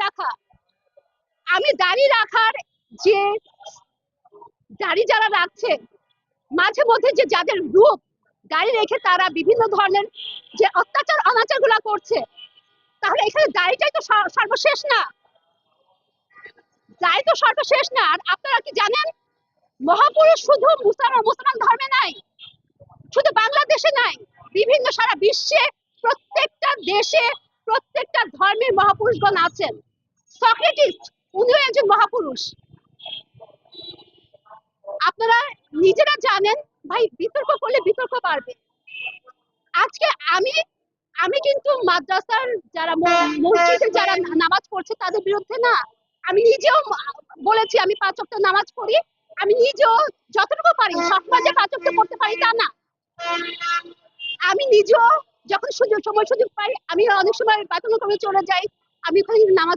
রাখা। আমি দাড়ি রাখার যে দাড়ি যারা রাখছে মাঝে মধ্যে যে যাদের রূপ দাড়ি রেখে তারা বিভিন্ন ধরনের যে অত্যাচার অনাচার গুলা করছে, তাহলে এখানে দাড়িটাই তো সর্বশেষ না, দাড়ি তো সর্বশেষ না। আর আপনারা কি জানেন মহাপুরুষ শুধু মুসলমান ধর্মে নাই, শুধু বাংলাদেশে নাই, বিভিন্ন সারা বিশ্বে প্রত্যেকটা দেশে প্রত্যেকটা ধর্মের মহাপুরুষগণ আছেন। সক্রেটিস উনিও একজন মহাপুরুষ। আপনারা নিজেরা জানেন ভাই, বিতর্ক করলে বিতর্ক বাড়বে। আজকে আমি আমি কিন্তু মাদ্রাসার যারা মসজিদে যারা নামাজ পড়ছে তাদের বিরুদ্ধে না, আমি নিজেও বলেছি আমি 5 ওয়াক্ত নামাজ পড়ি, আমি নিজেও যতটুকু পারি সবসময় যে 5 ওয়াক্ত পড়তে পারি তা না, আমি নিজেও যখন সময় সুযোগ পাই আমি অনেক সময় বাথরুমে চলে যাই, আমি ওখানে নামাজ